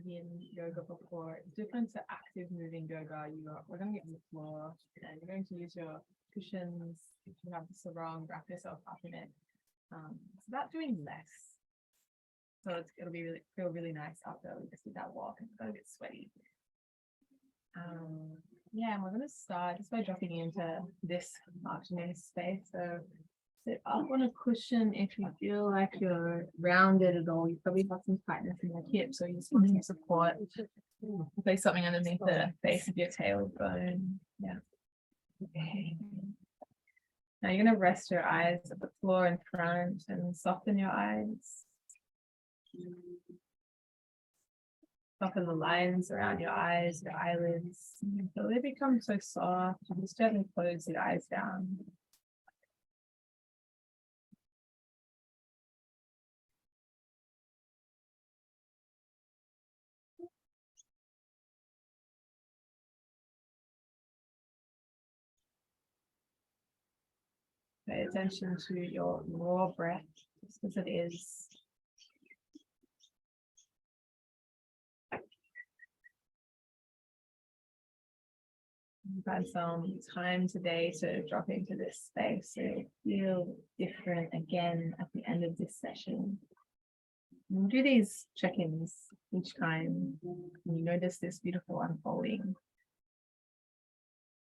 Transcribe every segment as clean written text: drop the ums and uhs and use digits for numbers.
yin yoga before. It's different to active moving yoga. We're going to get on the floor and you're going to use your cushions. If you have the sarong, wrap yourself up in it. It's about doing less. So it'll feel really nice after we just did that walk and got a bit sweaty. Yeah, and we're going to start just by dropping into this afternoon space. So sit up on a cushion if you feel like you're rounded at all. You probably got some tightness in your hips, so you just want some support. Place something underneath the base of your tailbone. Yeah. Okay. Now you're going to rest your eyes at the floor in front and soften your eyes. Soften the lines around your eyes, your eyelids, until they become so soft. You just gently close the eyes down. Pay attention to your raw breath, just as it is. You've had some time today to drop into this space, so feel different again at the end of this session. And do these check-ins each time you notice this beautiful unfolding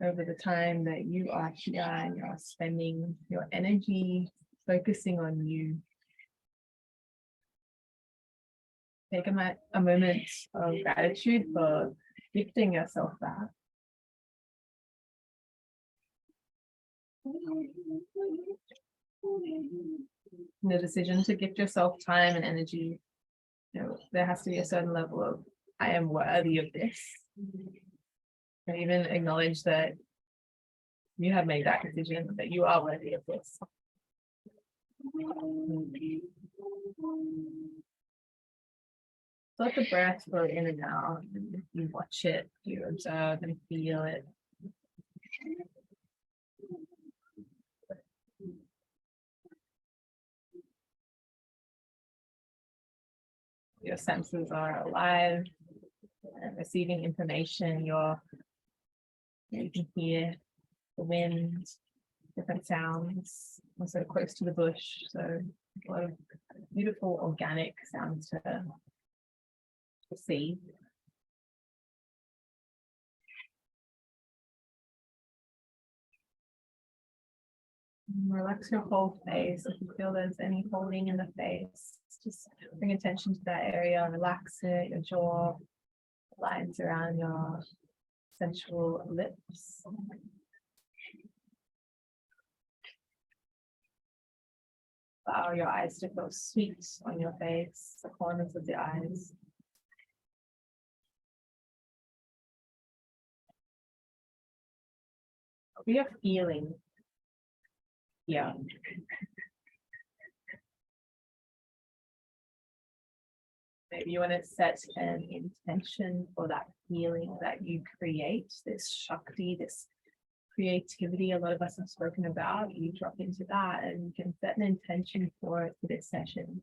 over the time that you are here and you're spending your energy focusing on you. Take a moment of gratitude for gifting yourself that. The decision to gift yourself time and energy, there has to be a certain level of I am worthy of this. And even acknowledge that you have made that decision, that you are worthy of this. Let the breath flow in and out. You watch it, you observe and feel it. Your senses are alive and receiving information. You can hear the wind, different sounds, also close to the bush. So a lot of beautiful organic sounds to see. Relax your whole face. If you feel there's any holding in the face, just bring attention to that area, relax it, your jaw, lines around your sensual lips. Allow your eyes to feel sweet on your face, the corners of the eyes. We are feeling here. Maybe you want to set an intention for that feeling that you create, this Shakti, this creativity a lot of us have spoken about. You drop into that and you can set an intention for it for this session.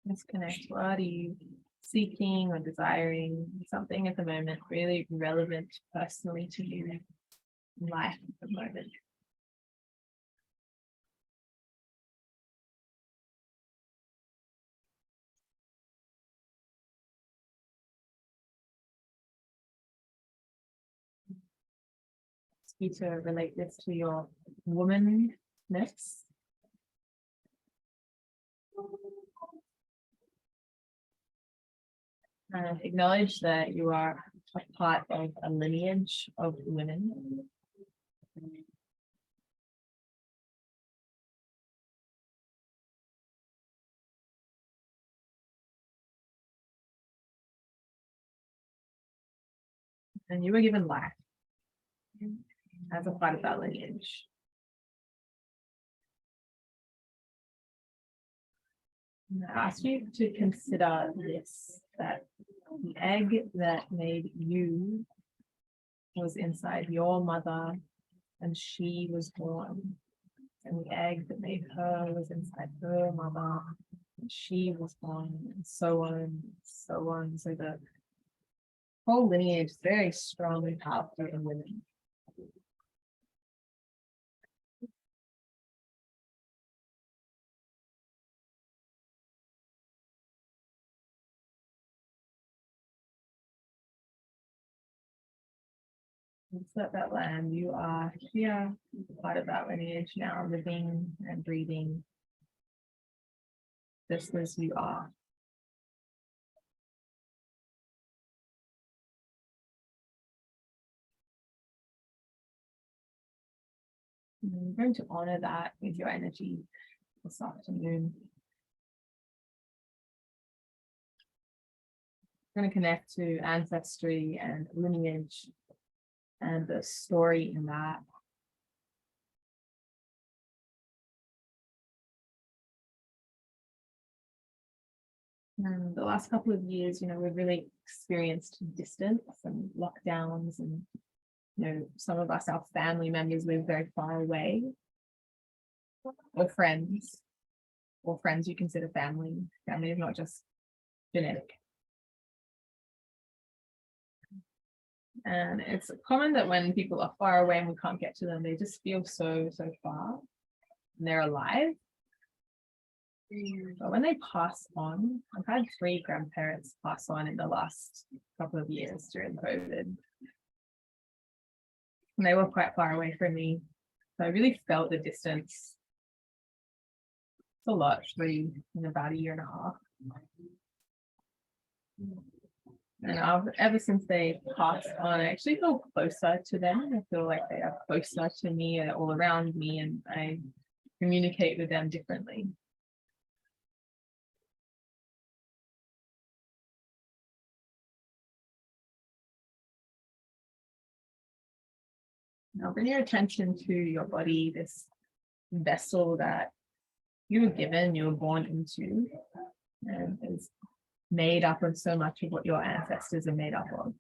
Let's connect. What are you seeking or desiring? Something at the moment really relevant personally to you in life at the moment. Ask you to relate this to your womanness. And acknowledge that you are a part of a lineage of women. And you were given life as a part of that lineage. And I ask you to consider this, that the egg that made you was inside your mother and she was born. And the egg that made her was inside her mother and she was born, and so on and so on. So the whole lineage is very strong and powerful in women. It's that land. You are here, part of that lineage now, living and breathing just as you are. I'm going to honor that with your energy this afternoon. I'm going to connect to ancestry and lineage and the story in that. And the last couple of years, we've really experienced distance and lockdowns, and some of us, our family members, live very far away, or friends you consider family. Family is not just genetic. And it's common that when people are far away and we can't get to them, they just feel so far, and they're alive. But when they pass on, I've had 3 grandparents pass on in the last couple of years during COVID. And they were quite far away from me. So I really felt the distance. It's a lot, actually, in about a year and a half. And ever since they passed on, I actually feel closer to them. I feel like they are closer to me, all around me, and I communicate with them differently. Now bring your attention to your body, this vessel that you were given, you were born into, and is made up of so much of what your ancestors are made up of.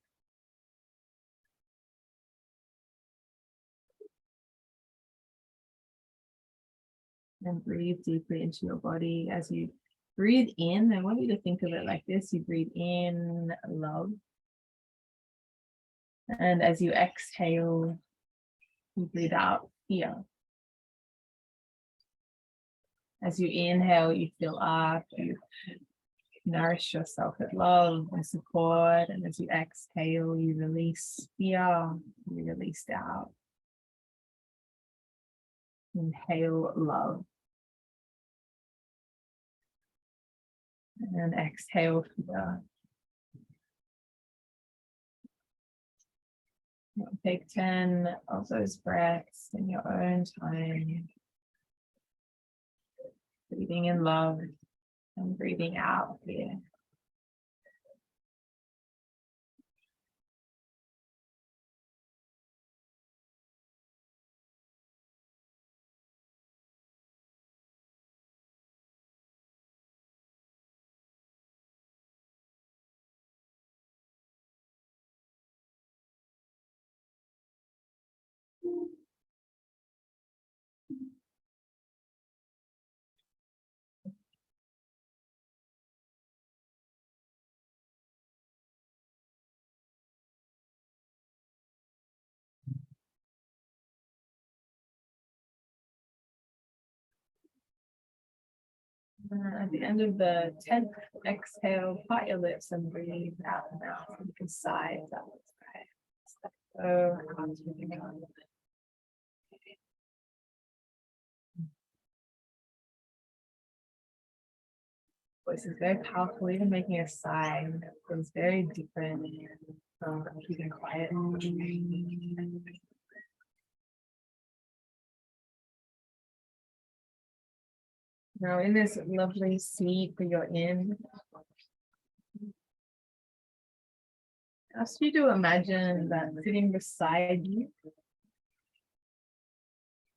And breathe deeply into your body. As you breathe in, I want you to think of it like this. You breathe in love. And as you exhale, you breathe out fear. As you inhale, you fill up, you nourish yourself with love and support. And as you exhale, you release fear, you release doubt. Inhale love. And exhale fear. Take 10 of those breaths in your own time. Breathing in love and breathing out fear. At the end of the 10th exhale, part your lips and breathe out the mouth. You can sigh if that looks right. So, voice is very powerful. Even making a sigh is very different from keeping quiet. Now, in this lovely seat that you're in, I ask you to imagine that sitting beside you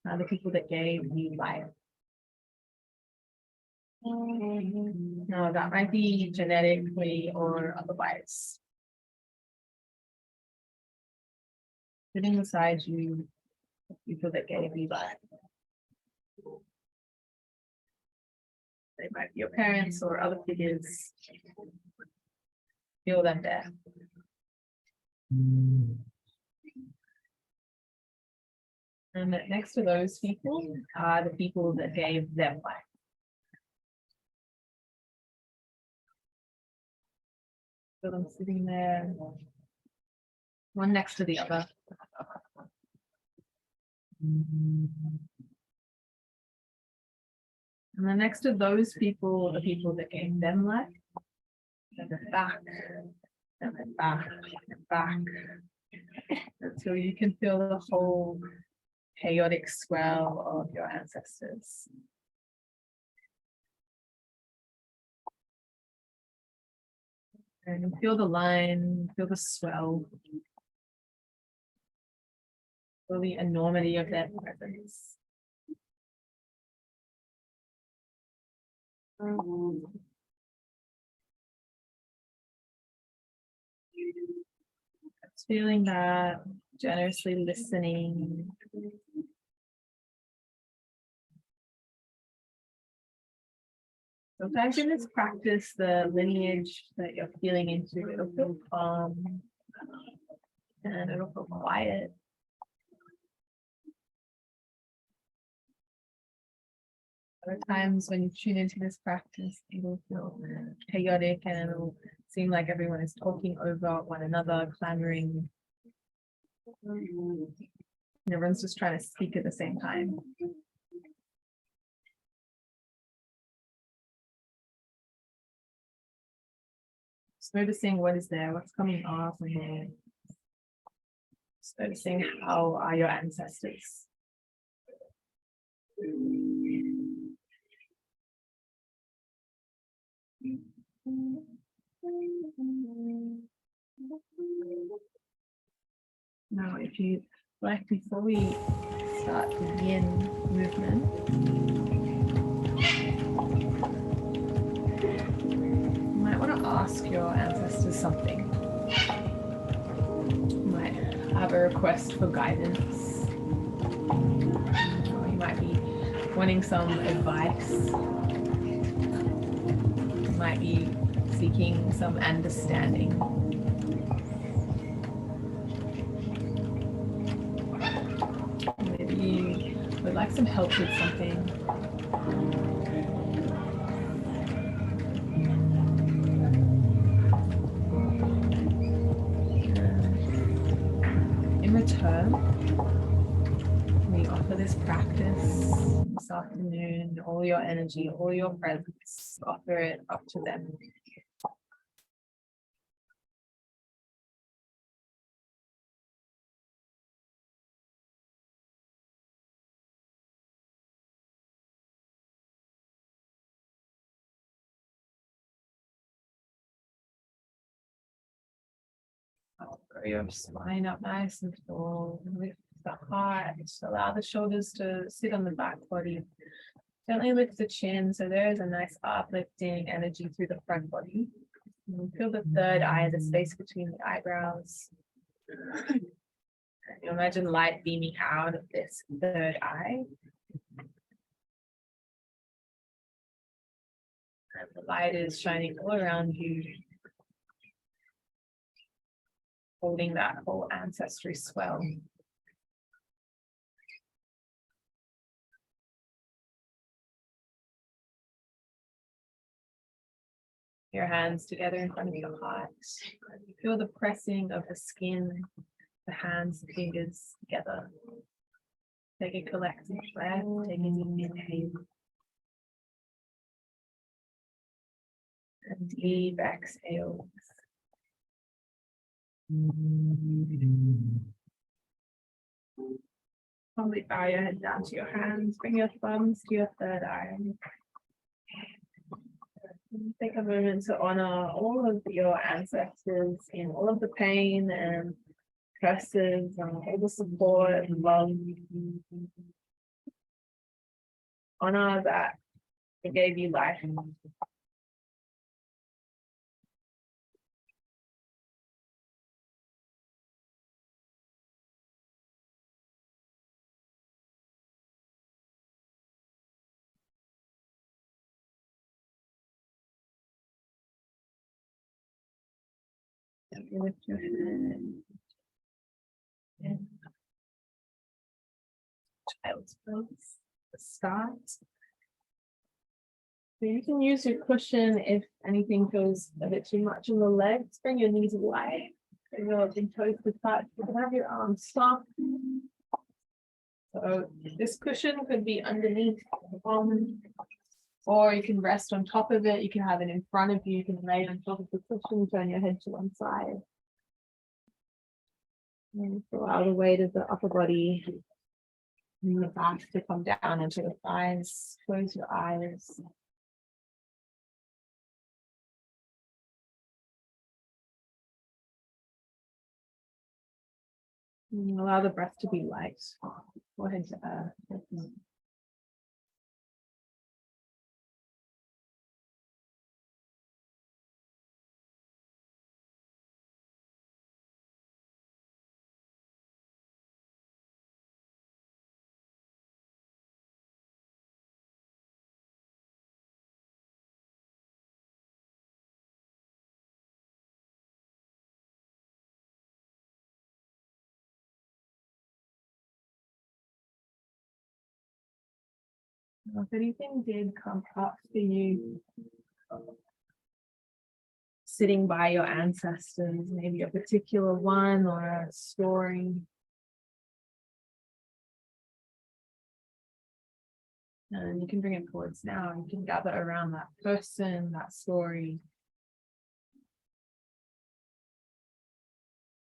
are the people that gave you life. Now, that might be genetically or otherwise. sitting beside you, people that gave you life. They might be your parents or other figures. Feel them there. And next to those people are the people that gave them life. Feel them sitting there, one next to the other. And then next to those people, the people that gave them life, and then back, and then back, and back, until you can feel the whole chaotic swell of your ancestors. And feel the line, feel the swell, feel the enormity of their presence. It's feeling that, generously listening. Sometimes in this practice, the lineage that you're feeling into, it'll feel calm and it'll feel quiet. Other times when you tune into this practice, it'll feel chaotic and it'll seem like everyone is talking over one another, clamoring. And everyone's just trying to speak at the same time. Just noticing what is there, what's coming off, and just noticing how are your ancestors. Now, if you like, before we start the yin movement, you might want to ask your ancestors something. You might have a request for guidance, or you might be wanting some advice. You might be seeking some understanding. Maybe you would like some help with something. In return, we offer this practice this afternoon, all your energy, all your presence, offer it up to them. Grow your spine up nice and tall. Lift the heart. Just allow the shoulders to sit on the back body. Gently lift the chin. So there is a nice uplifting energy through the front body. And feel the third eye, the space between the eyebrows. And you imagine light beaming out of this third eye. And the light is shining all around you, holding that whole ancestry swell. Your hands together in front of your heart. Feel the pressing of the skin, the hands, the fingers together. Take a collective breath, take a deep inhale. And deep exhale. Probably bow your head down to your hands, bring your thumbs to your third eye. Take a moment to honor all of your ancestors in all of the pain and curses and all the support and love. Honor that it gave you life. You lift your head. And child's pose. Start. So you can use your cushion if anything feels a bit too much in the legs. Bring your knees wide. Bring your big toes to touch. You can have your arms soft. So this cushion could be underneath the bum, or you can rest on top of it. You can have it in front of you. You can lay on top of the cushion, turn your head to one side. And allow the weight of the upper body and the back to come down into the thighs. Close your eyes. And allow the breath to be light. Forehead to earth. If anything did come up for you, sitting by your ancestors, maybe a particular one or a story, and you can bring it towards now. You can gather around that person, that story,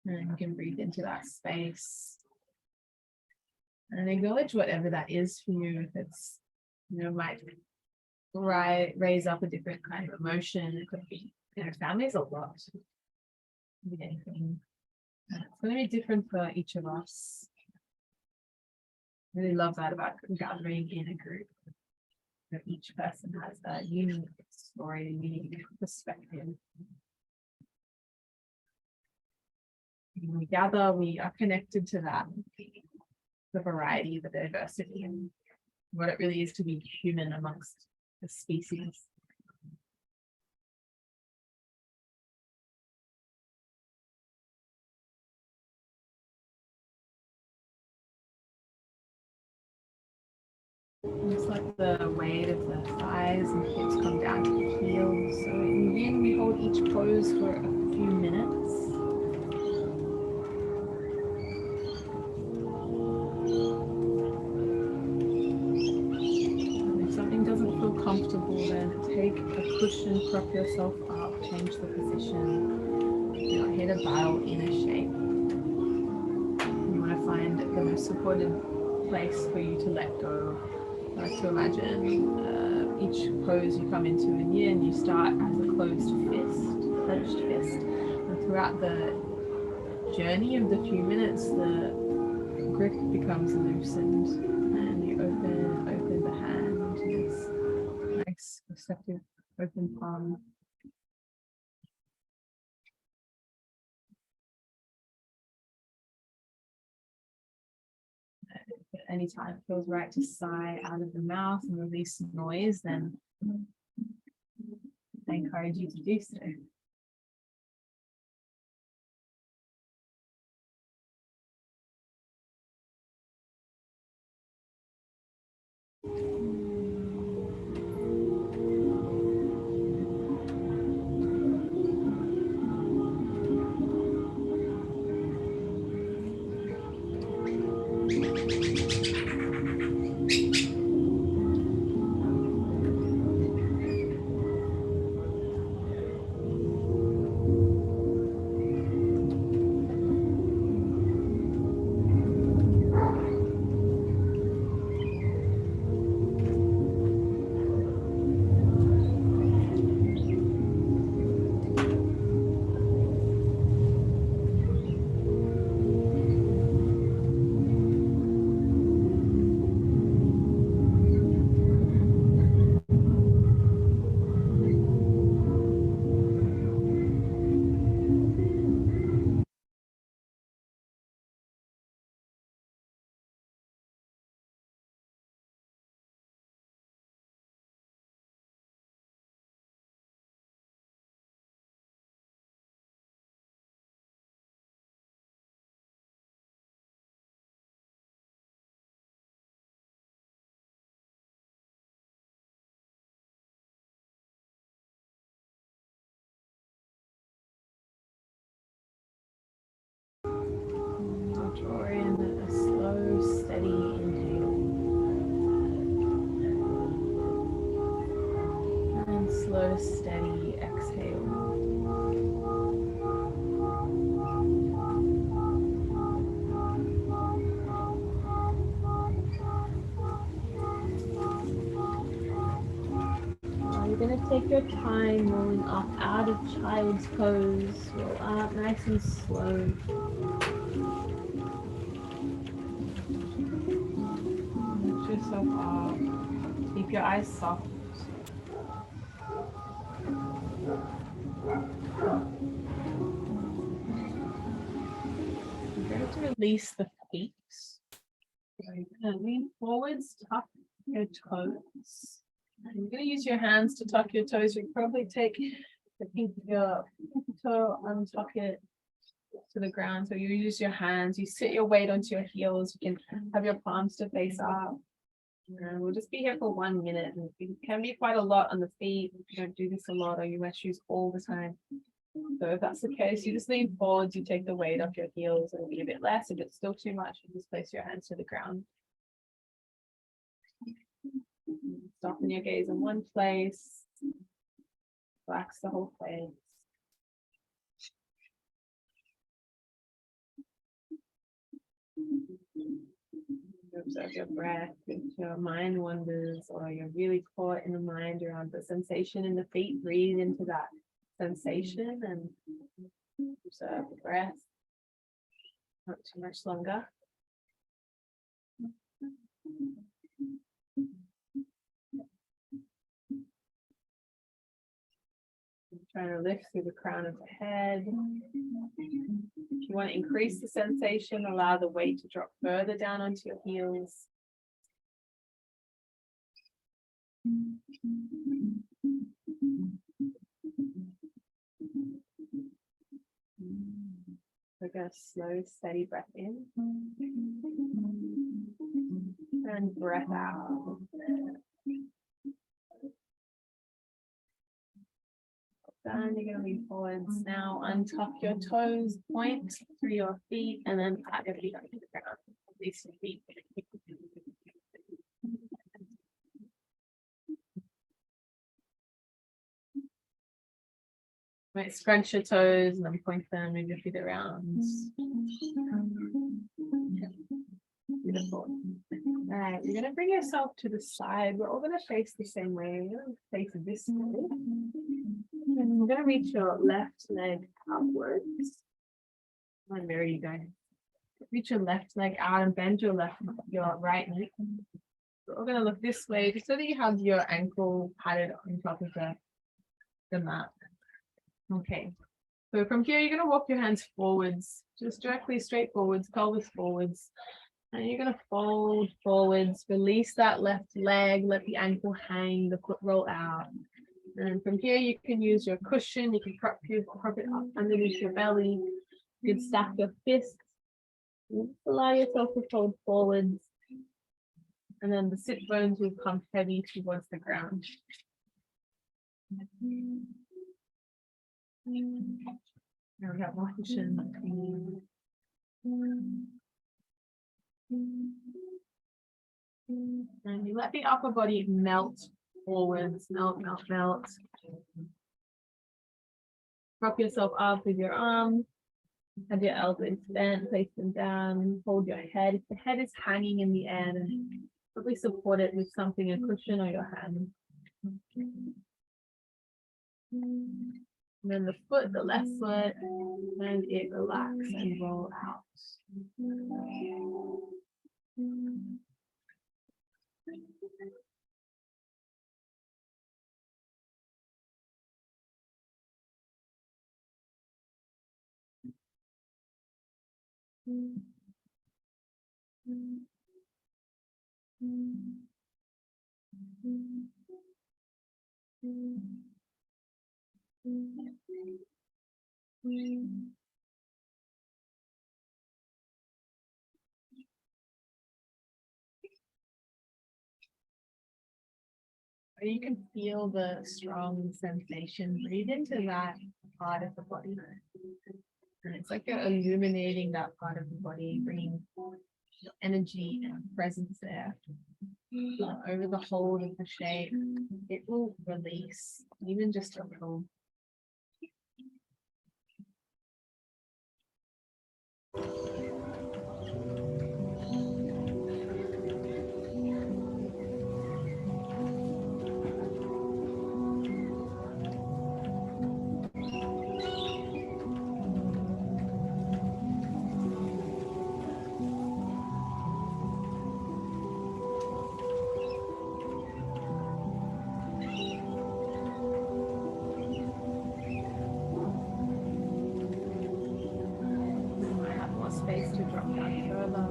and you can breathe into that space and acknowledge whatever that is for you. If it's, might raise up a different kind of emotion. It could be, family's a lot. It could be anything. It's going to be different for each of us. I really love that about gathering in a group. That each person has a unique story, a unique perspective. When we gather, we are connected to that, the variety, the diversity, and what it really is to be human amongst the species. Just let the weight of the thighs and hips come down to the heels. So in yin, we hold each pose for a few minutes. And if something doesn't feel comfortable, then take a cushion, prop yourself up, change the position. Hit a bow in a shape. You want to find the most supported place for you to let go. I like to imagine each pose you come into in yin, you start as a closed fist, clenched fist, and throughout the journey of the few minutes, the grip becomes loosened, and you open the hand to this nice, receptive, open palm. If at any time it feels right to sigh out of the mouth and release noise, then I encourage you to do so. steady exhale. You're going to take your time rolling up out of child's pose. Roll up nice and slow. Lift yourself up. Keep your eyes soft. You're going to release the feet. So you're going to lean forwards, tuck your toes. And you're going to use your hands to tuck your toes. You probably take the pinky of your toe, untuck it to the ground. So you use your hands, you sit your weight onto your heels. You can have your palms to face up. And we'll just be here for 1 minute. And it can be quite a lot on the feet. If you don't do this a lot or you wear shoes all the time. So if that's the case, you just lean forwards, you take the weight off your heels. It'll be a bit less. If it's still too much, you just place your hands to the ground. Soften your gaze in one place. Relax the whole face. Observe your breath. If your mind wanders or you're really caught in the mind around the sensation in the feet, breathe into that sensation and observe the breath. Not too much longer. Trying to lift through the crown of the head. If you want to increase the sensation, allow the weight to drop further down onto your heels. Take a slow, steady breath in. And breath out. Down, you're going to lean forwards. Now untuck your toes, point through your feet, and then pat your feet onto the ground. Release your feet. Right, scrunch your toes and then point them, move your feet around. Beautiful. All right, you're going to bring yourself to the side. We're all going to face the same way. We're going to face this way. And you're going to reach your left leg outwards. And there you go. Reach your left leg out and bend your right knee. We're all going to look this way just so that you have your ankle padded on top of the mat. Okay. So from here, you're going to walk your hands forwards, just directly straight forwards, pelvis forwards. And you're going to fold forwards, release that left leg, let the ankle hang, the foot roll out. And from here, you can use your cushion, you can prop it up underneath your belly, you can stack your fists, allow yourself to fold forwards, and then the sit bones will come heavy towards the ground. Now we have more cushion. And you let the upper body melt forwards, melt. Prop yourself up with your arms, have your elbows bent, place them down, hold your head. If the head is hanging in the air, then probably support it with something, a cushion or your hand. And then the foot, the left foot, and it relax and roll out. You can feel the strong sensation. Breathe into that part of the body. And it's like you're illuminating that part of the body, bringing energy and presence there. over the whole of the shape, it will release, even just a little. Space to drop down further.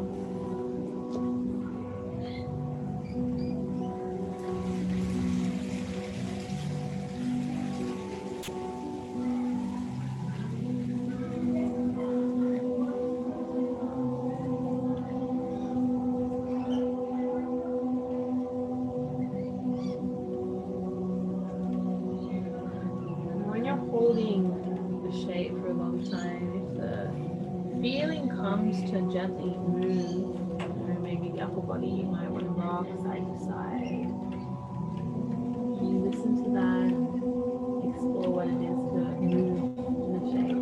And when you're holding the shape for a long time, if the feeling comes to gently move, maybe the upper body, you might want to rock side to side. You listen to that, explore what it is to move in the shape.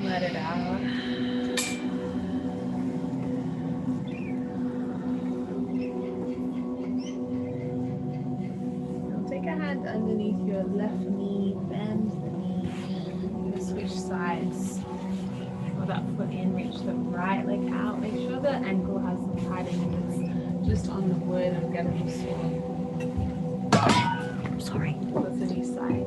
Let it out. Now take a hand underneath your left knee, bend the knee, and switch sides. Pull that foot in, reach the right leg out. Make sure the ankle has some padding that's just on the wood and get a little sore. Sorry. That's the new side.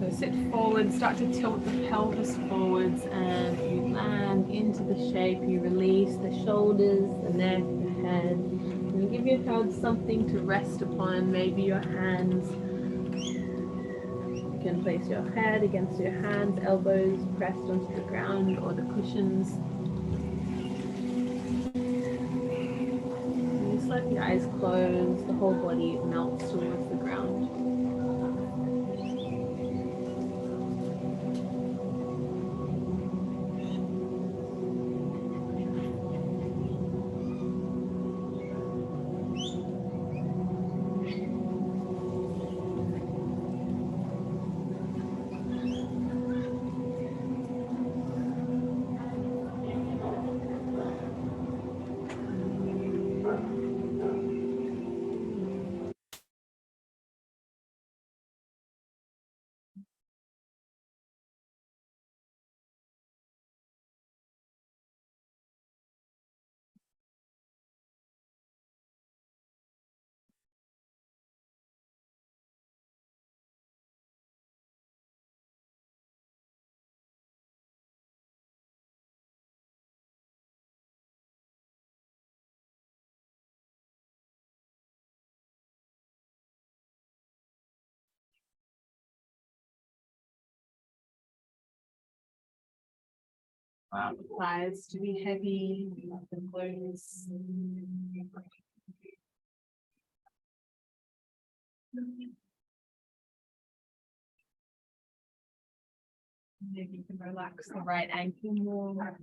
So sit forward, start to tilt the pelvis forwards, and you land into the shape. You release the shoulders, the neck, the head. And you give your head something to rest upon, maybe your hands. You can place your head against your hands, elbows pressed onto the ground or the cushions. And just let the eyes close, the whole body melts towards the ground. Allow the thighs to be heavy, the glutes. Maybe you can relax the right ankle more.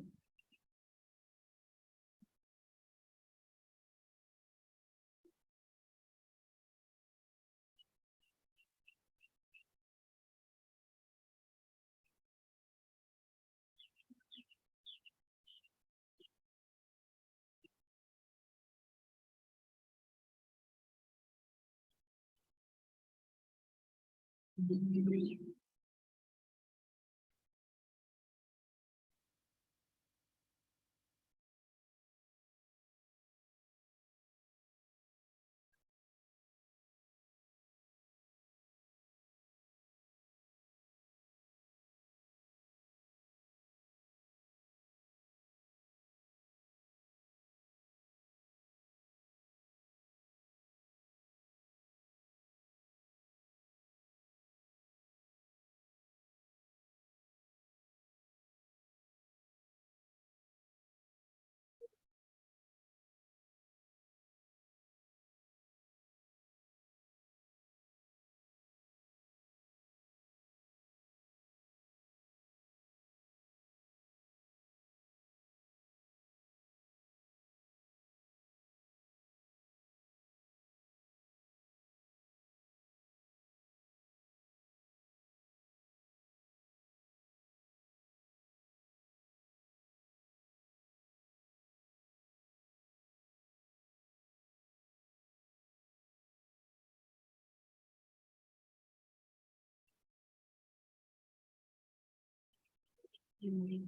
Okay,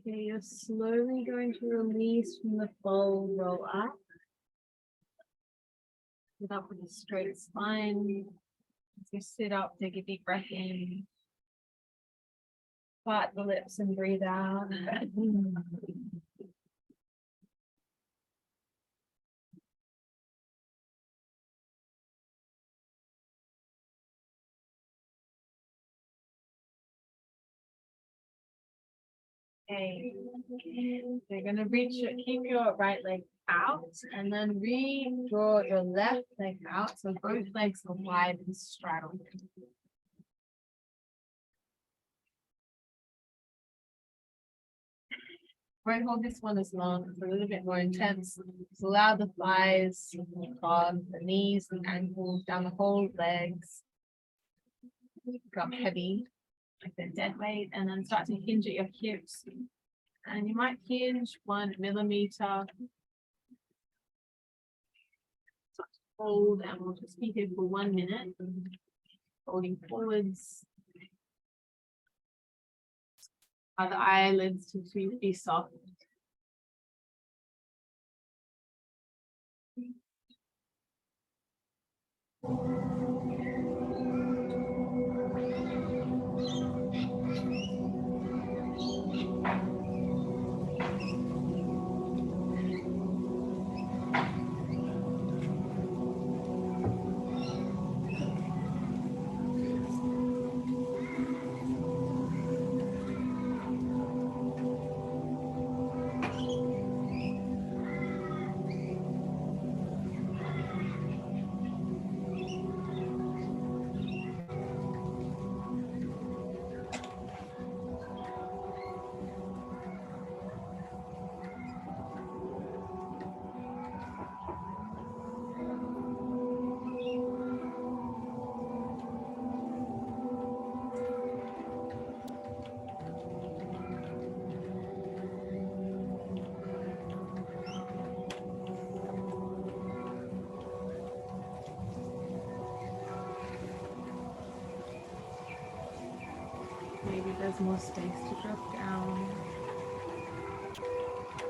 you're slowly going to release from the fold, roll up. Sit up with a straight spine. As you sit up, take a deep breath in. Part the lips and breathe out. Okay, so you're gonna keep your right leg out and then redraw your left leg out so both legs are wide and straddled. Right, hold this one as long, it's a little bit more intense. So allow the thighs, the calves, the knees, the ankles, down the whole legs. Become heavy, like a dead weight, and then start to hinge at your hips. And you might hinge 1 millimeter. Start to hold, and we'll just be here for 1 minute. Holding forwards. Allow the eyelids to be soft. Maybe there's more space to drop down.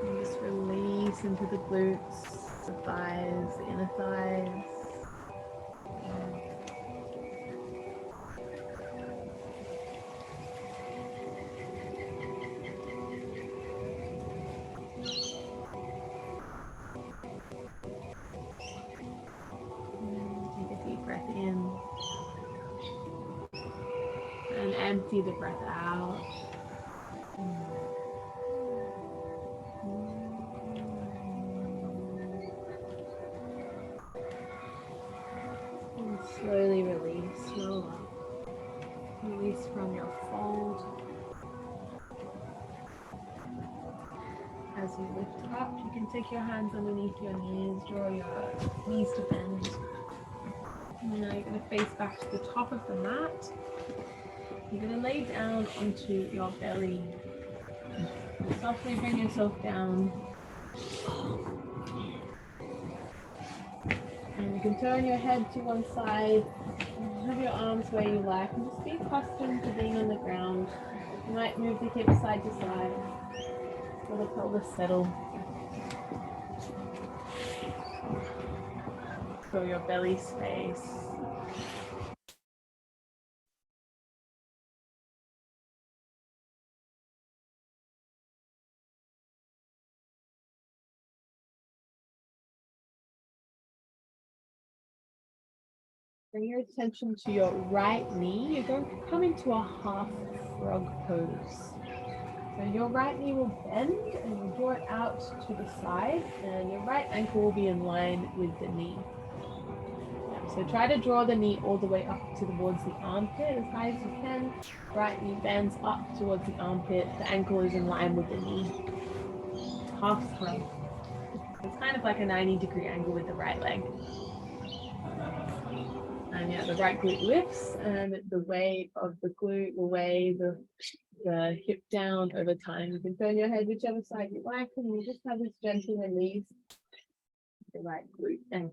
And just release into the glutes, the thighs, the inner thighs. Take a deep breath in. And empty the breath out. And slowly release, roll up. Release from your fold. As you lift up, you can take your hands underneath your knees, draw your knees to bend. And now you're going to face back to the top of the mat. You're going to lay down onto your belly. Softly bring yourself down. And you can turn your head to one side Have your arms where you like and just be accustomed to being on the ground. You might move the hips side to side. Let the pelvis settle. Feel your belly space. Bring your attention to your right knee. You're going to come into a half frog pose. So your right knee will bend and you'll draw it out to the side, and your right ankle will be in line with the knee. So try to draw the knee all the way up towards the armpit as high as you can. Right knee bends up towards the armpit. The ankle is in line with the knee. Half frog. It's kind of like a 90-degree angle with the right leg. And yeah, the right glute lifts, and the weight of the glute will weigh the hip down over time. You can turn your head whichever side you like, and you just have this gentle release. The right glute and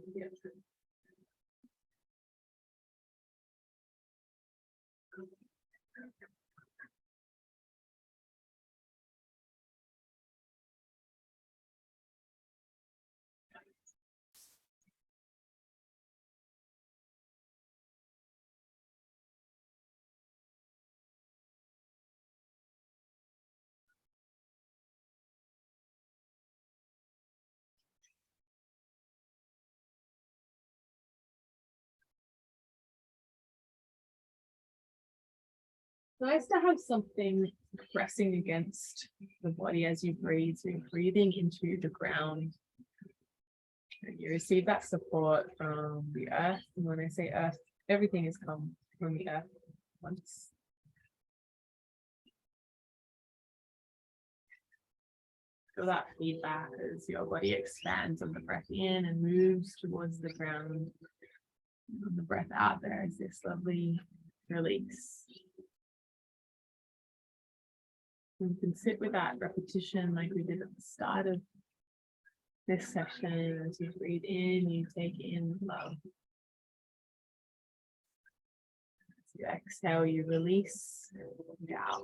nice to have something pressing against the body as you breathe. So you're breathing into the ground. And you receive that support from the earth. And when I say earth, everything has come from the earth once. Feel that feedback as your body expands on the breath in and moves towards the ground. And on the breath out, there is this lovely release. You can sit with that repetition like we did at the start of this session. As you breathe in, you take in love. As you exhale, you release out.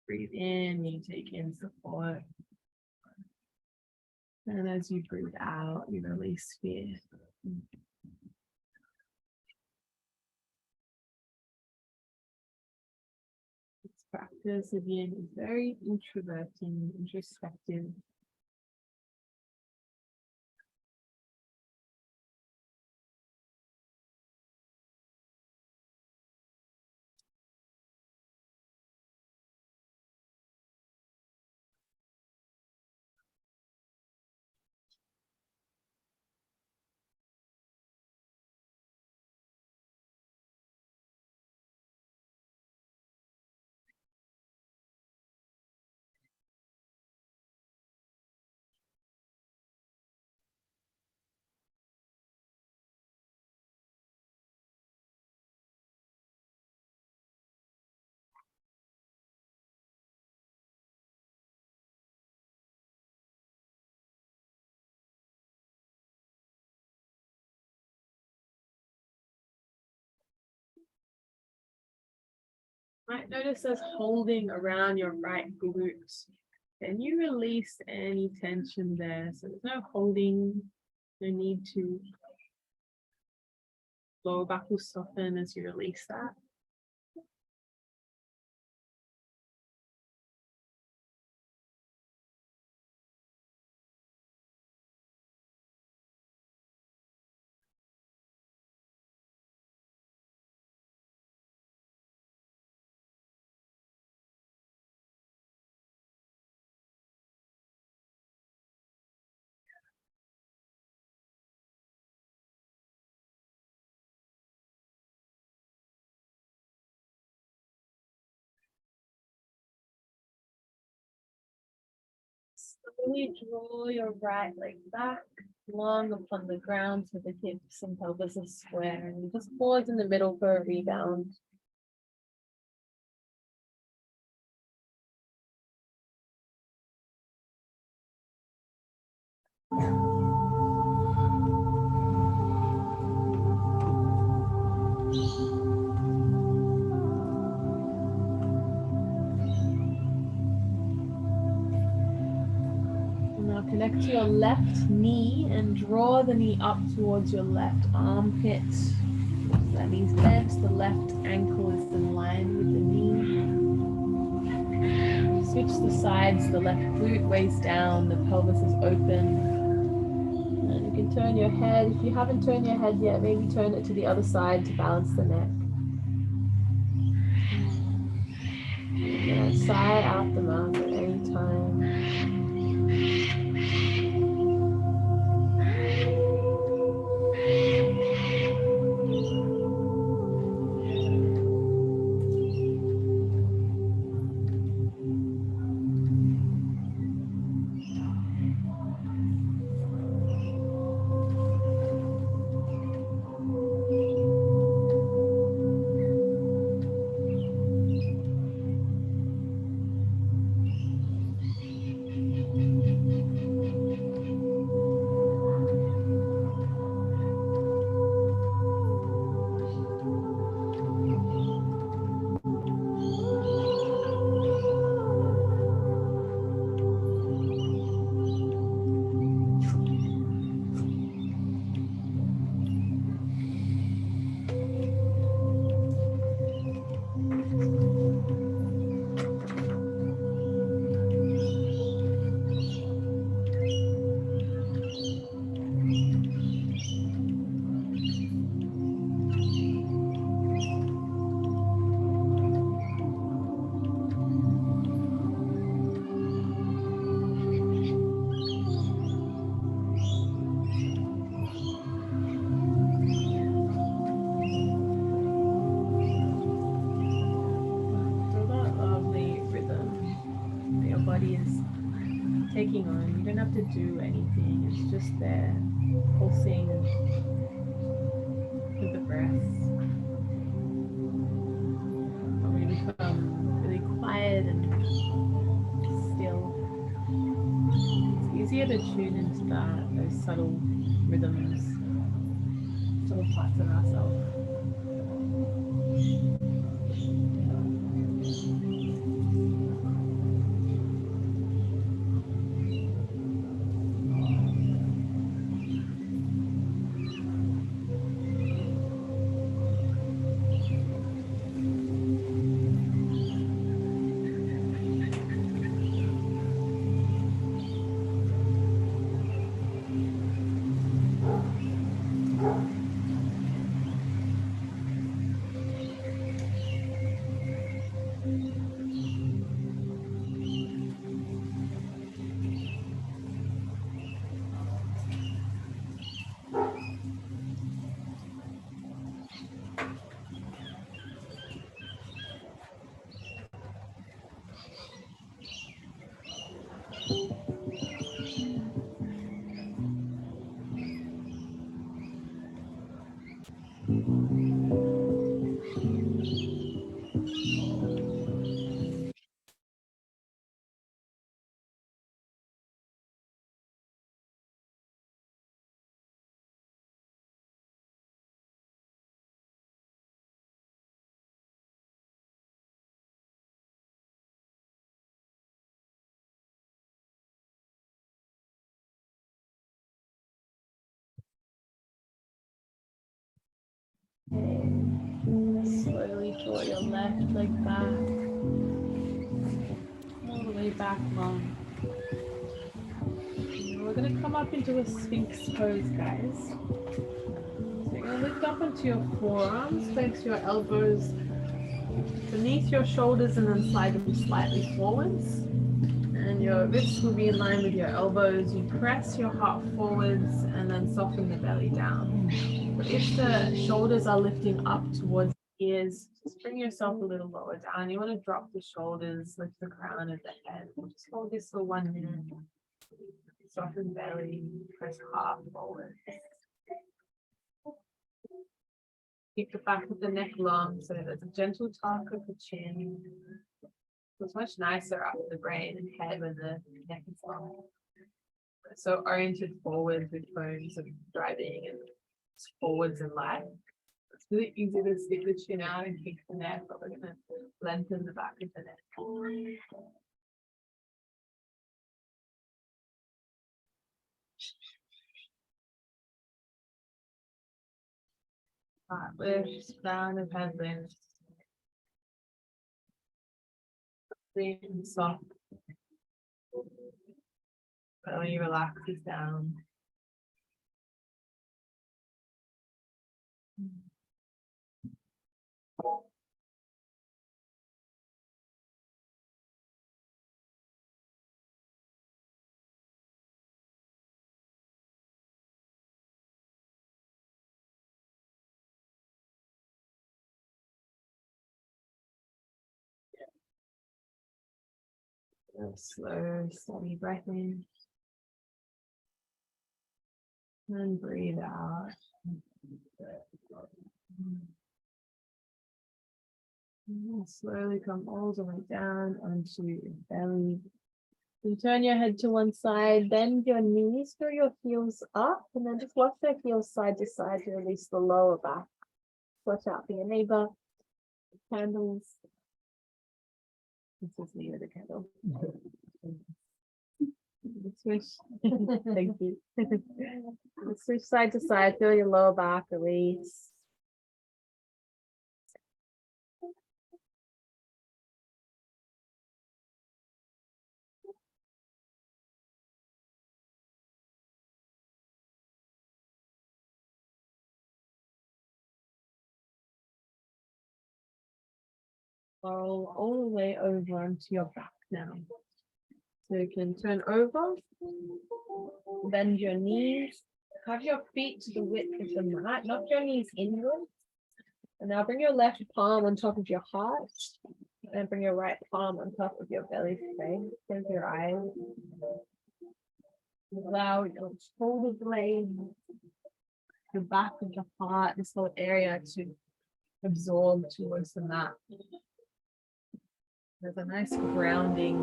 Breathe in, you take in support. And as you breathe out, you release fear. This practice, again, is very introverting, introspective. Might notice us holding around your right glute. Can you release any tension there? So there's no holding, no need to. Lower back will soften as you release that. Slowly draw your right leg back, long upon the ground so the hips and pelvis are square. And you just pause in the middle for a rebound. Now connect to your left knee and draw the knee up towards your left armpit. That knee's bent, the left ankle is in line with the knee. Switch the sides, the left glute weighs down, the pelvis is open. And you can turn your head. If you haven't turned your head yet, maybe turn it to the other side to balance the neck. And sigh out the mouth at any time. Taking on. You don't have to do anything. It's just there, pulsing with the breath. But when you become really quiet and still, it's easier to tune into those subtle rhythms, subtle parts of ourselves. Slowly draw your left leg back, all the way back long. And we're going to come up into a Sphinx pose, guys. So you're going to lift up into your forearms, place your elbows beneath your shoulders and then slide them slightly forwards. And your wrists will be in line with your elbows. You press your heart forwards and then soften the belly down. If the shoulders are lifting up towards the ears, just bring yourself a little lower down. You want to drop the shoulders, lift the crown of the head. We'll just hold this for 1 minute. Soften belly, press heart forward. Keep the back of the neck long so that there's a gentle tuck of the chin. It's much nicer up the brain and head when the neck is long. So oriented forward with bones of driving and forwards and light. It's really easy to stick the chin out and kick the neck, but we're going to lengthen the back of the neck. Heart lifts, down of head lifts. Clean and soft. Belly relaxes down. Slow, steady breath in. And breathe out. And slowly come all the way down onto your belly. You turn your head to one side, bend your knees, throw your heels up, and then just watch their heels side to side to release the lower back. Watch out for your neighbor. Candles. This is me with a candle. Switch. Thank you. Switch side to side, feel your lower back release. Roll all the way over onto your back now. So you can turn over, bend your knees, have your feet to the width of the mat, knock your knees inward. And now bring your left palm on top of your heart, and bring your right palm on top of your belly space. Close your eyes. Allow your shoulder blade, the back of the heart, this whole area to absorb towards the mat. There's a nice grounding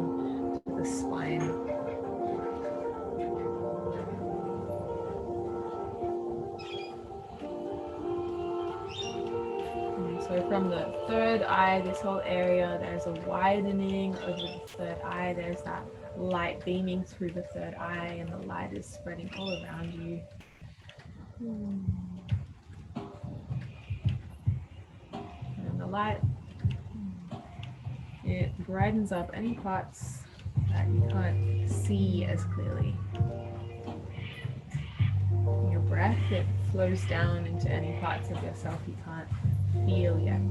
to the spine. And so from the third eye, this whole area, there's a widening over the third eye. There's that light beaming through the third eye, and the light is spreading all around you. And the light, it brightens up any parts that you can't see as clearly. Your breath, it flows down into any parts of yourself you can't feel yet.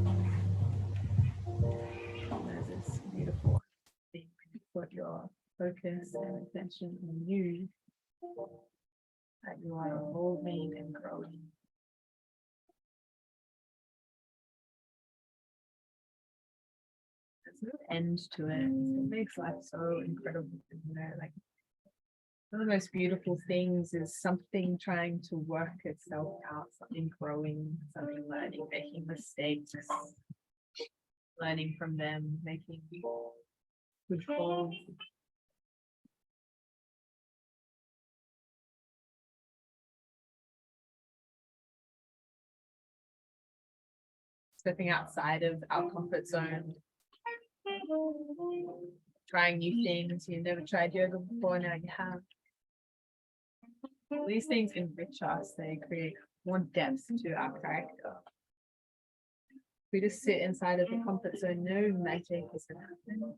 And there's this beautiful thing when you put your focus and attention on you, that you are evolving and growing. There's no end to it. It makes life so incredible, you know, like one of the most beautiful things is something trying to work itself out, something growing, something learning, making mistakes, learning from them, making good calls. Stepping outside of our comfort zone, trying new things. You never tried yoga before, now you have. These things enrich us, they create more depth to our character. If we just sit inside of the comfort zone, no magic is going to happen.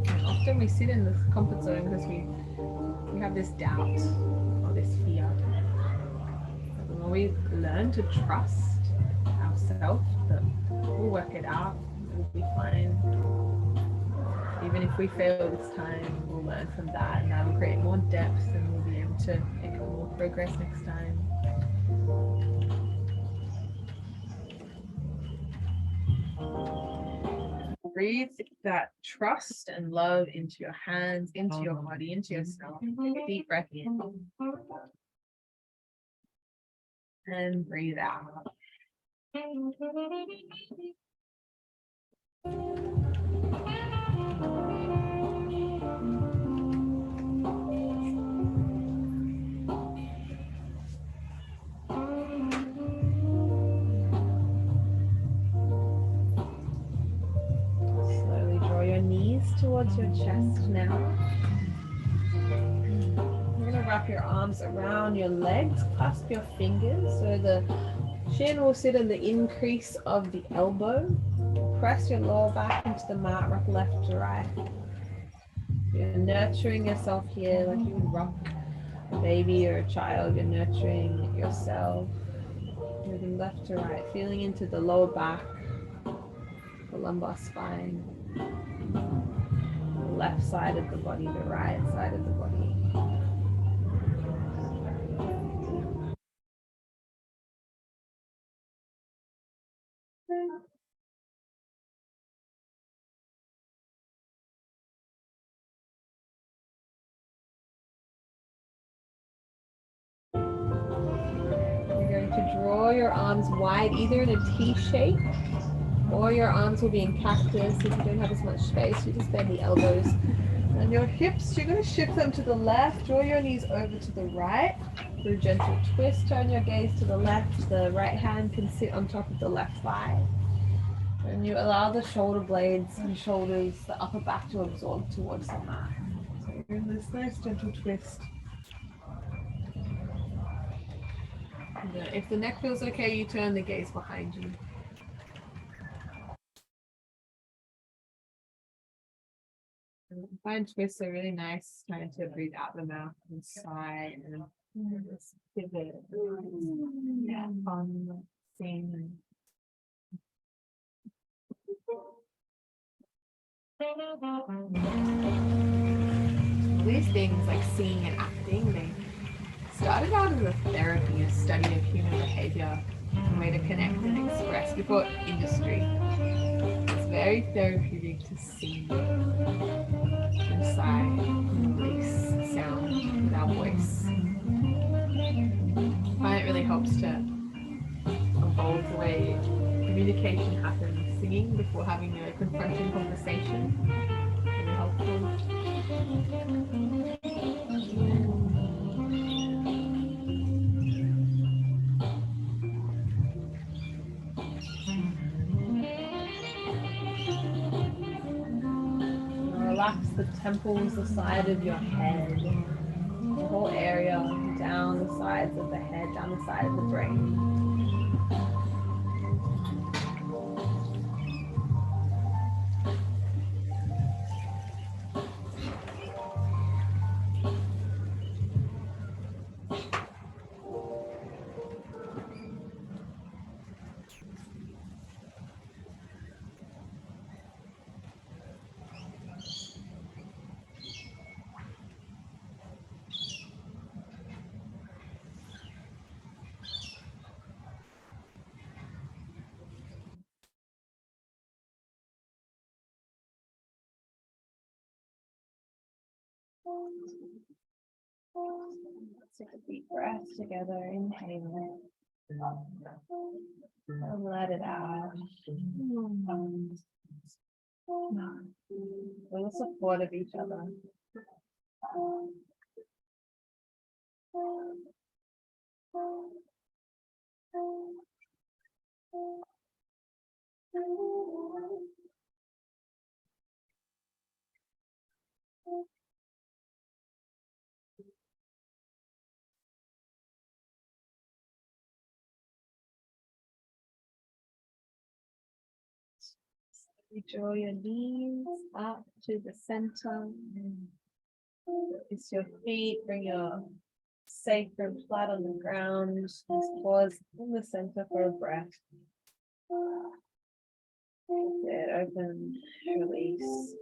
And often we sit in this comfort zone because we have this doubt or this fear. But when we learn to trust ourselves, that we'll work it out, we'll be fine. Even if we fail this time, we'll learn from that, and that will create more depth, and we'll be able to make more progress next time. Breathe that trust and love into your hands, into your body, into yourself. Take a deep breath in. And breathe out. Slowly draw your knees towards your chest now. wrap your arms around your legs, clasp your fingers so the shin will sit in the increase of the elbow. Press your lower back into the mat, rock left to right. You're nurturing yourself here like you would rock a baby or a child. You're nurturing yourself. Moving left to right, feeling into the lower back, the lumbar spine, the left side of the body, the right side of the body. You're going to draw your arms wide, either in a T shape, or your arms will be in cactus. If you don't have as much space, you just bend the elbows. And your hips, you're going to shift them to the left, draw your knees over to the right. For a gentle twist, turn your gaze to the left. The right hand can sit on top of the left thigh. And you allow the shoulder blades and shoulders, the upper back to absorb towards the mat. So you're in this nice gentle twist. And, if the neck feels okay, you turn the gaze behind you. Fine twists are really nice, trying to breathe out the mouth and sigh and just pivot. Yeah, fun, scene. These things like singing and acting, they started out as a therapy, a study of human behavior, a way to connect and express before industry. It's very therapeutic to sing and sigh and release sound with our voice. I find it really helps to evolve the way communication happens, singing before having a confronting conversation. Really helpful. Relax the temples, the side of your head, the whole area, down the sides of the head, down the side of the brain. Let's take a deep breath together. Inhale. And let it out. With the support of each other. Draw your knees up to the center. Release your feet. Bring your sacrum flat on the ground. Just pause in the center for a breath. Good. Open. Release.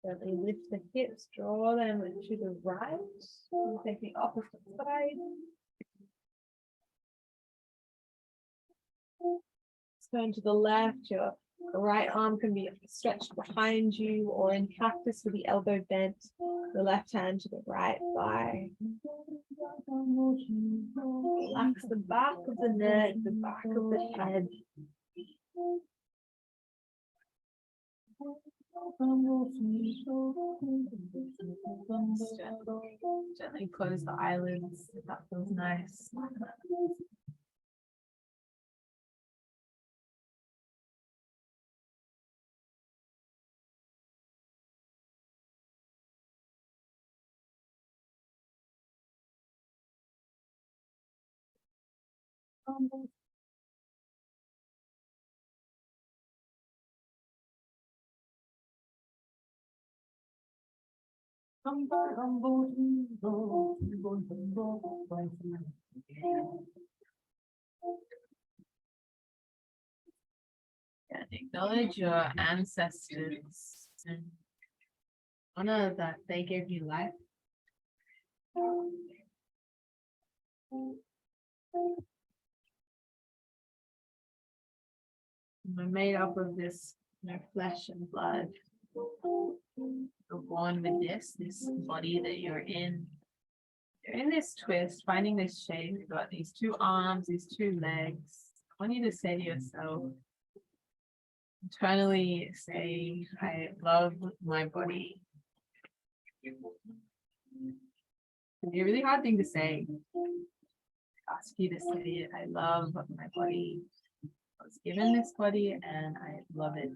Gently lift the hips, draw them to the right, and take the opposite side. Turn to the left, your right arm can be stretched behind you or in cactus with the elbow bent, the left hand to the right thigh. Relax the back of the neck, the back of the head. Gently close the eyelids. That feels nice. And acknowledge your ancestors and honor that they gave you life. We're made up of this, flesh and blood. You're born with this body that you're in. You're in this twist, finding this shape. You've got these two arms, these two legs. I want you to say to yourself, internally say, I love my body. It's a really hard thing to say. I ask you to say it. I love my body. I was given this body and I love it.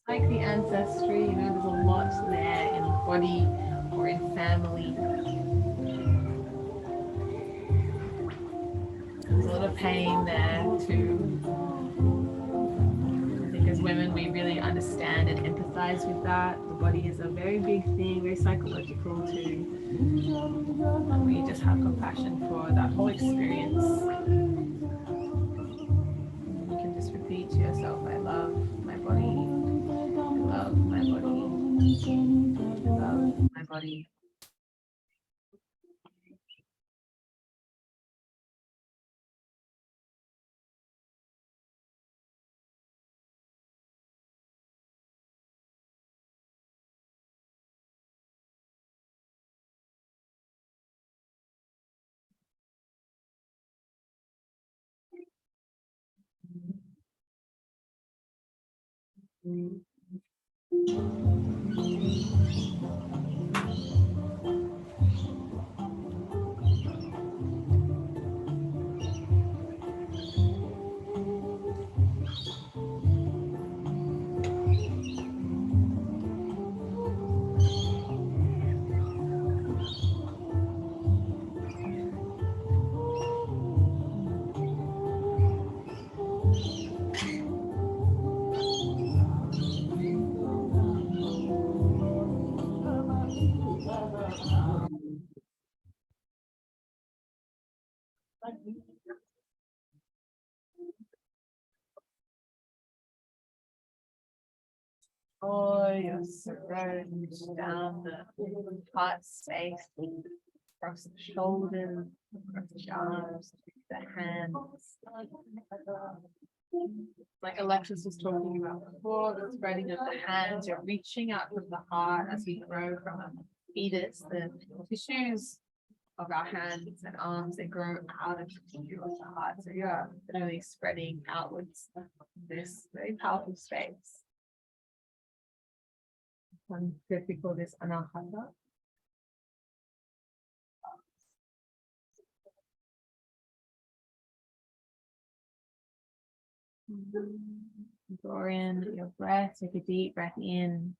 Like the ancestry, there's a lot there in the body or in family. There's a lot of pain there too. I think as women, we really understand and empathize with that. The body is a very big thing, very psychological too. And we just have compassion for that whole experience. You can just repeat to yourself, I love my body. I love my body. I love my body. Your throat down the heart space, across the shoulders, across the arms, the hands. Like Alexis was talking about before, the spreading of the hands, you're reaching out from the heart as we grow from a fetus. The tissues of our hands and arms, they grow out of the tissue of the heart. So you're really spreading outwards this very powerful space. One could we call this anahata? Draw in your breath, take a deep breath in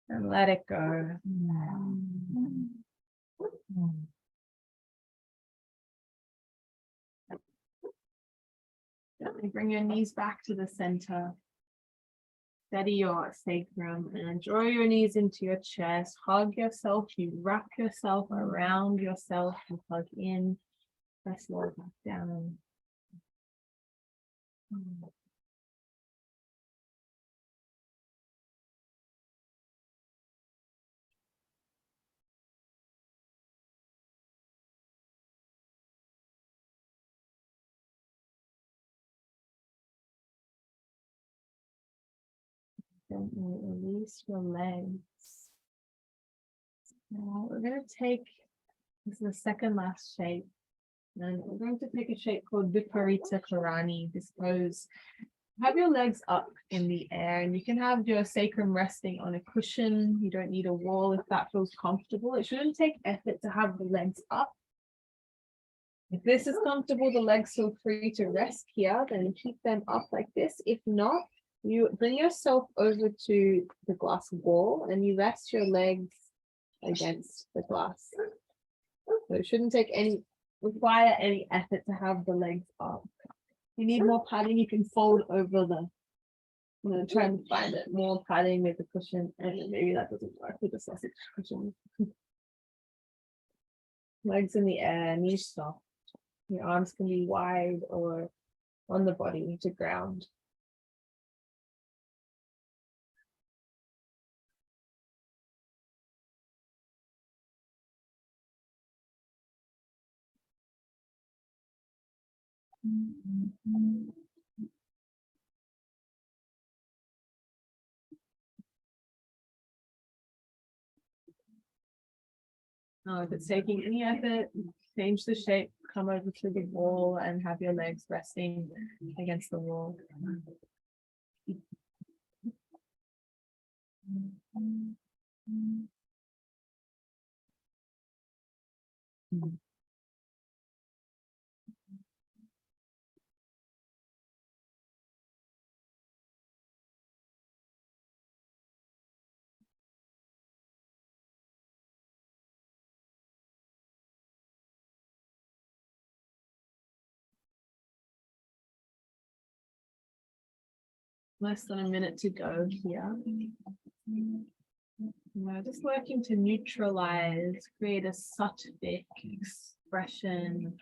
and let it go. Gently bring your knees back to the center. Steady your sacrum and draw your knees into your chest. Hug yourself. You wrap yourself around yourself. You hug in. Press lower back down. Gently release your legs. Now we're going to take, this is the second last shape. And we're going to take a shape called Viparita Karani. This pose. Have your legs up in the air, and you can have your sacrum resting on a cushion. You don't need a wall if that feels comfortable. It shouldn't take effort to have the legs up. If this is comfortable, the legs feel free to rest here, then keep them up like this. If not, you bring yourself over to the glass wall and you rest your legs against the glass. So it shouldn't require any effort to have the legs up. If you need more padding, you can fold over I'm going to try and find it more padding with the cushion, and maybe that doesn't work with the sausage cushion. Legs in the air, knees soft. Your arms can be wide or on the body to ground. Now, if it's taking any effort, change the shape, come over to the wall and have your legs resting against the wall. Less than a minute to go here. We're just working to neutralize, create a sattvic expression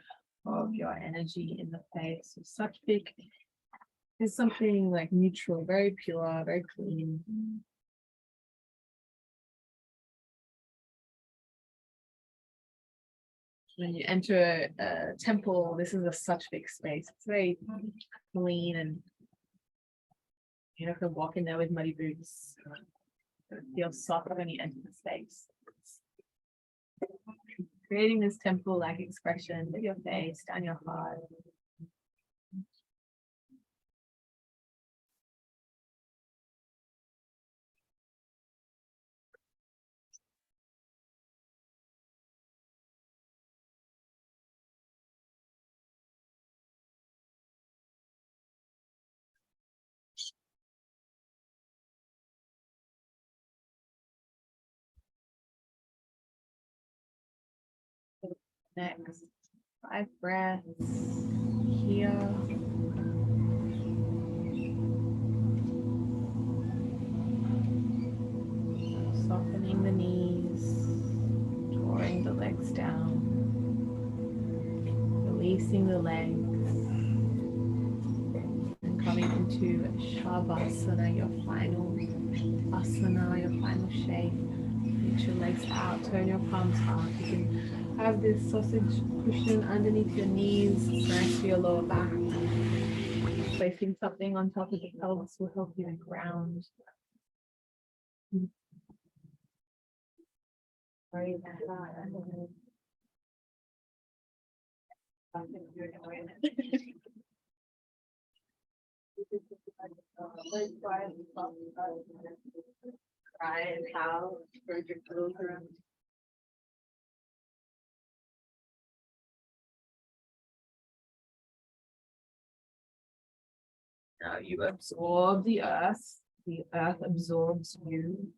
of your energy in the face. So sattvic is something like neutral, very pure, very clean. When you enter a temple, this is a sattvic space. It's very clean, and you don't have to walk in there with muddy boots. It feels soft when you enter the space. Creating this temple-like expression with your face, down your heart. Next, 5 breaths here. Softening the knees, drawing the legs down, releasing the legs, and coming into Shavasana, your final asana, your final shape. Reach your legs out, turn your palms out. You can have this sausage cushion underneath your knees, nice for your lower back. Placing something on top of the pelvis will help you to ground. Sorry about that. Cry and howl, spread your clothes around. Now you absorb the earth absorbs you.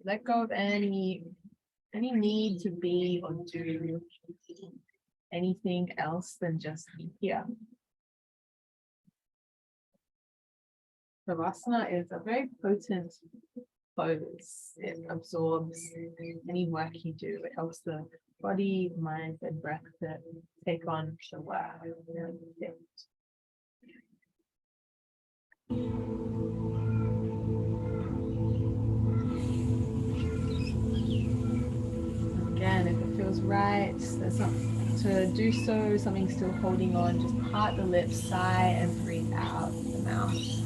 Let go of any need to be or do anything else than just be here. Savasana is a very potent pose. It absorbs any work you do. It helps the body, mind, and breath to take on the work. Again, if it feels right, there's something to do so, something still holding on, just part the lips, sigh, and breathe out the mouth.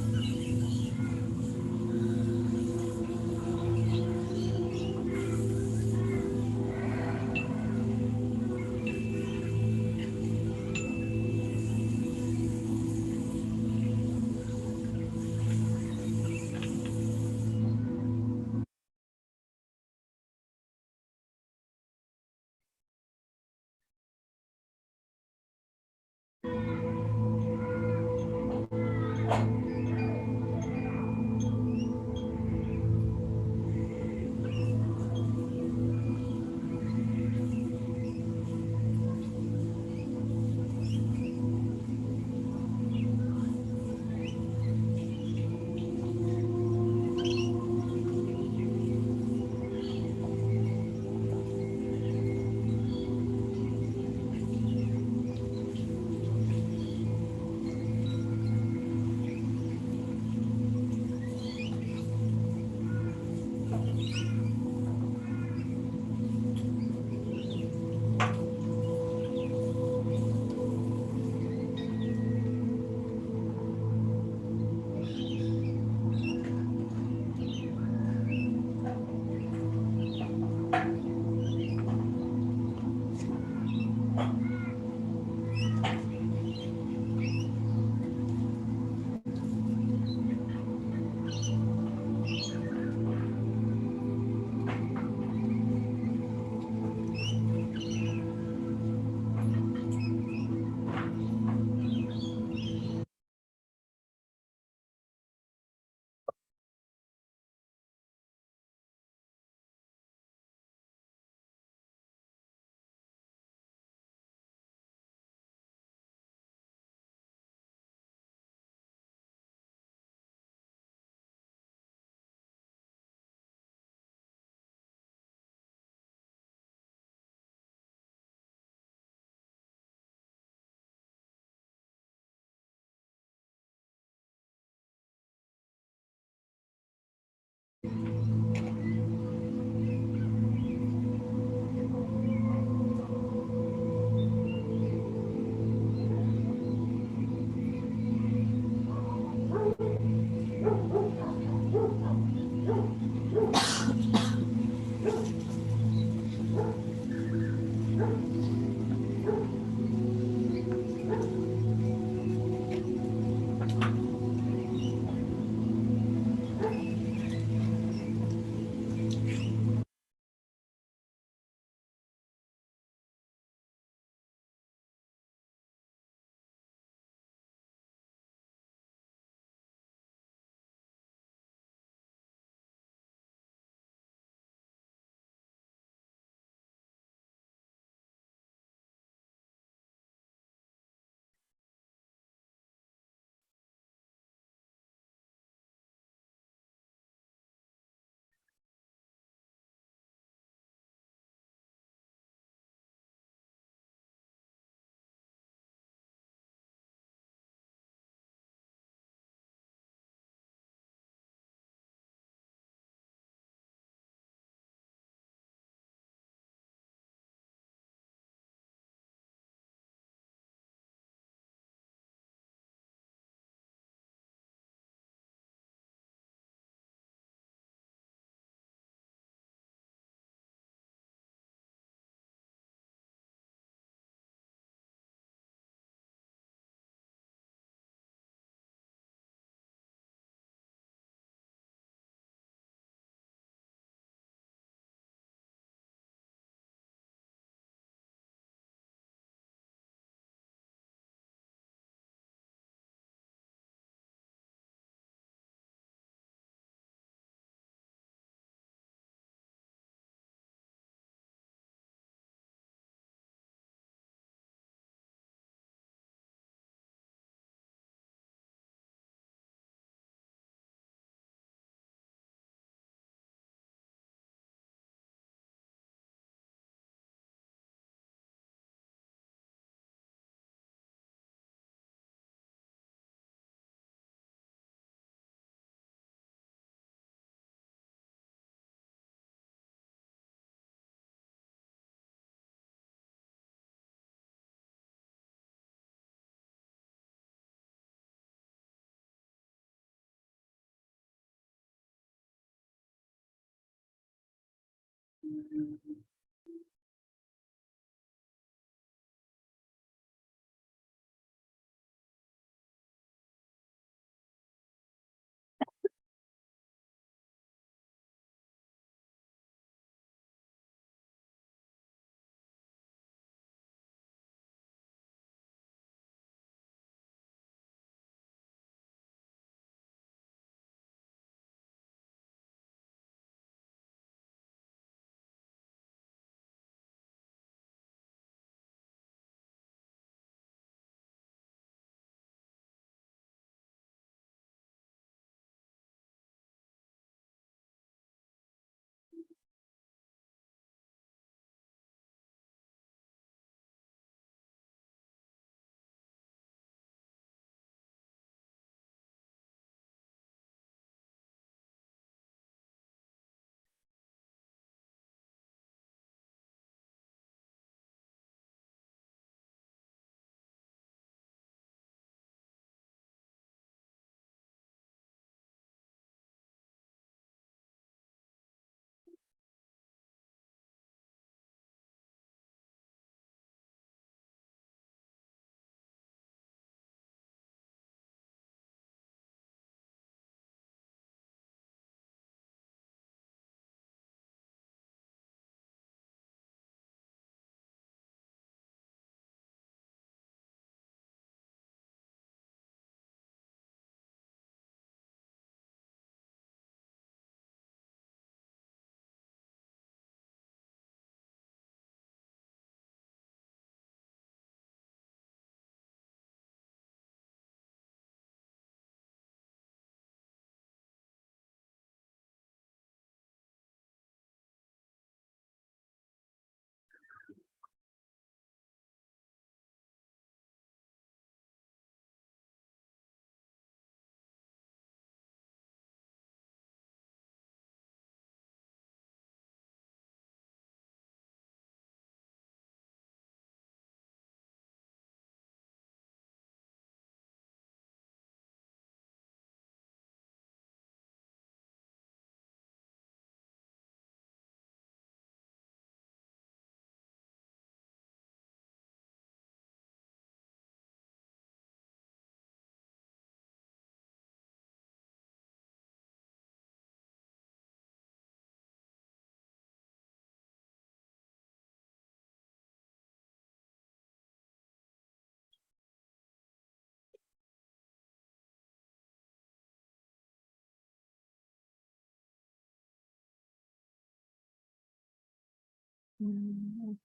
As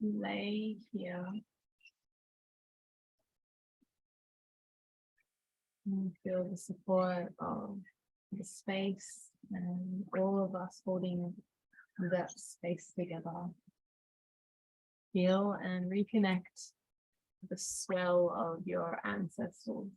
you lay here, you feel the support of the space and all of us holding that space together. Feel and reconnect with the swell of your ancestors.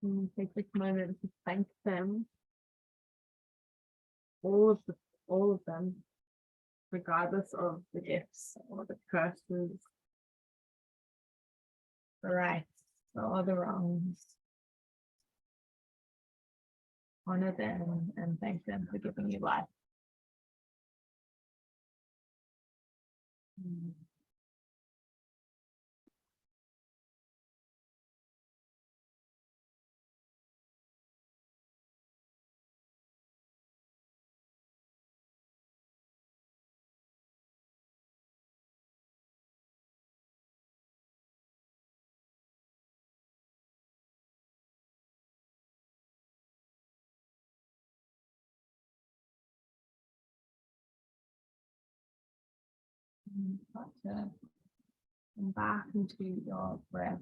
And take this moment to thank them, all of them, regardless of the gifts or the curses, the rights or the wrongs. Honor them and thank them for giving you life. Start to come back into your breath.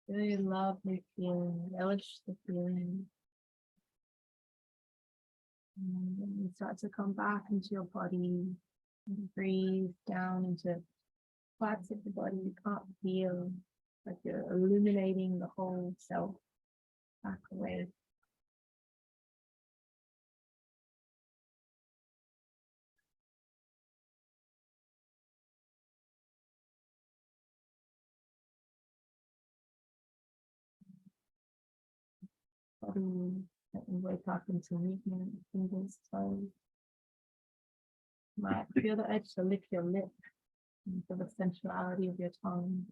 Really love the feeling, relish the feeling. And then you start to come back into your body and breathe down into parts of the body you can't feel, like you're illuminating the whole self back away. Body that you wake up into movement, fingers, toes. Might feel the urge to lick your lip and feel the sensuality of your tongue.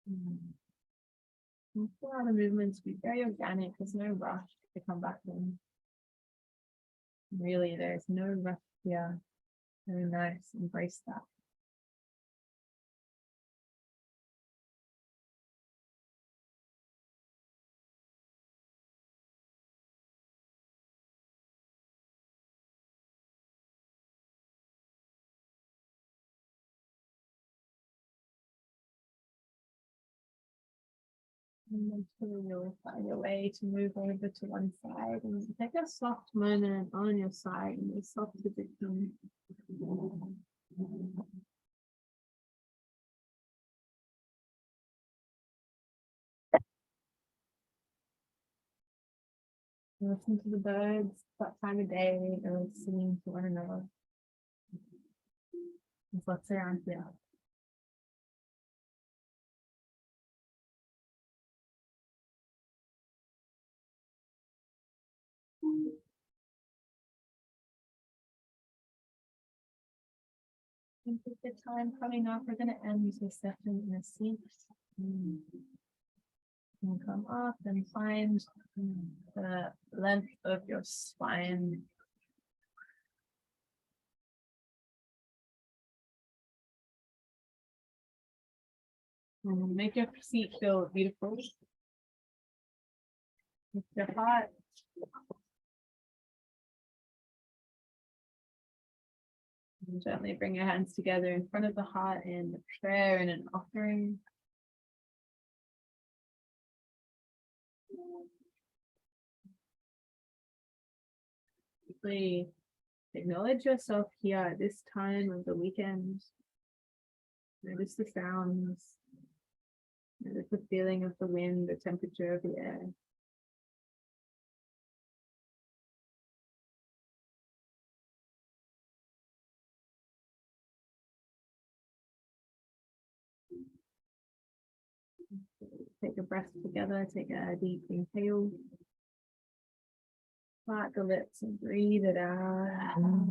And feel how the movements be very organic. There's no rush to come back in. Really, there's no rush here. Very nice. Embrace that. And then you'll find your way to move over to one side and take a soft moment on your side and a soft position. Listen to the birds, that time of day, they're singing to one another. There's lots around here. And take the time coming up, we're going to end this session in a seat. And come up and find the length of your spine. And make your seat feel beautiful. With your heart. And gently bring your hands together in front of the heart in prayer and an offering. Please acknowledge yourself here at this time of the weekend. Notice the sounds. Notice the feeling of the wind, the temperature of the air. Take a breath together, take a deep inhale. Part the lips and breathe it out.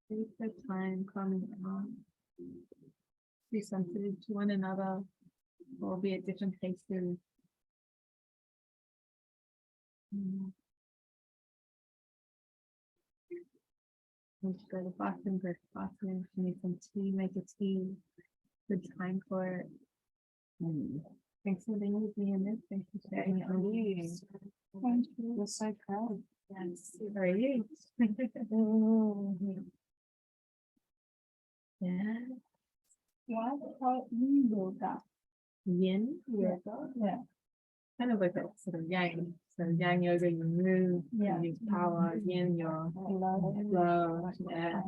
Take the time coming out. Be sensitive to one another, or be at different paces. Just go to the bathroom, go to the bathroom. If you need some tea, make a tea. Good time for it. Thanks for being with me in this. Thanks for sharing it with you. Thank you. We're so proud. Yes. How are you? Yeah. Why call yin yoga? Yin yoga? Yeah. Kind of like a sort of yang. So yang yoga, you move, you use power, yin, your flow. Yeah.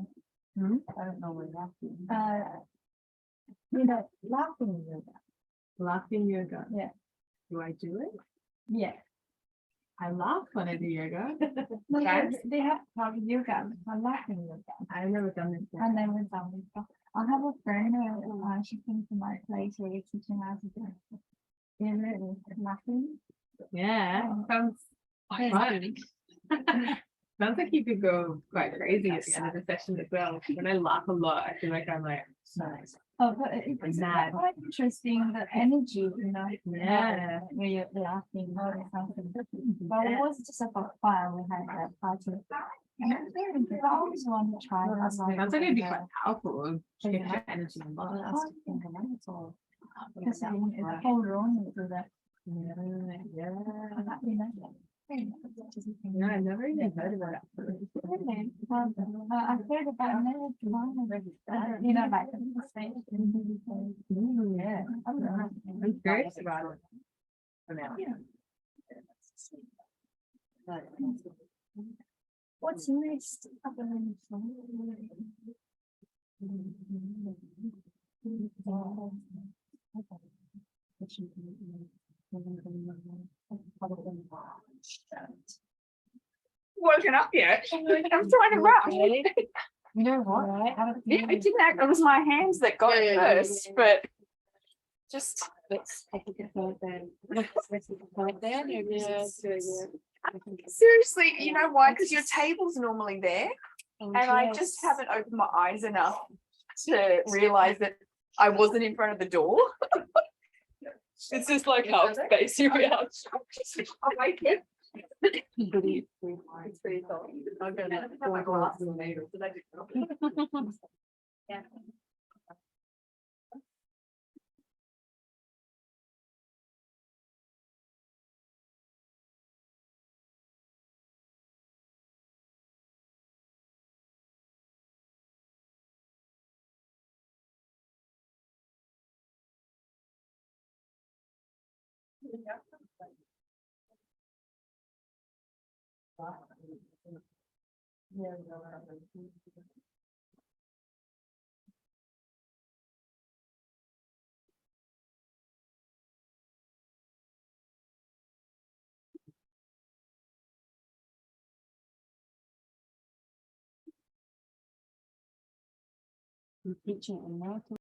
I don't know where laughing. Laughing yoga. Laughing yoga. Yeah. Do I do it? Yeah. I laugh when I do yoga. No, they have yoga. I'm laughing yoga. I've never done it. I've never done it. I have a friend who she came to my place where we're teaching how to do it. And laughing. Yeah. Sounds fun. Sounds like you could go quite crazy at the end of the session as well. When I laugh a lot, I feel like I'm like, nice. Oh, but it's quite interesting, the energy, yeah, when you're laughing, something different. But it was just about fun. We had that party. And I always want to try. Sounds like it'd be quite powerful. Shift your energy a lot. Because it's a whole room to that. Yeah. No, I've never even heard about it. Really? I've heard about it. Like the same. Yeah. I'm curious about it. For now. What's next? Woken up yet? I'm trying to rush. You know what? Yeah, I didn't act. It was my hands that got it first, but just let's take a point then. Seriously, you know why? Because your table's normally there, and I just haven't opened my eyes enough to realize that I wasn't in front of the door. It's just like how spacey we are. I like it. It's pretty cool. I'm gonna have my glasses on later. Yeah. Teaching American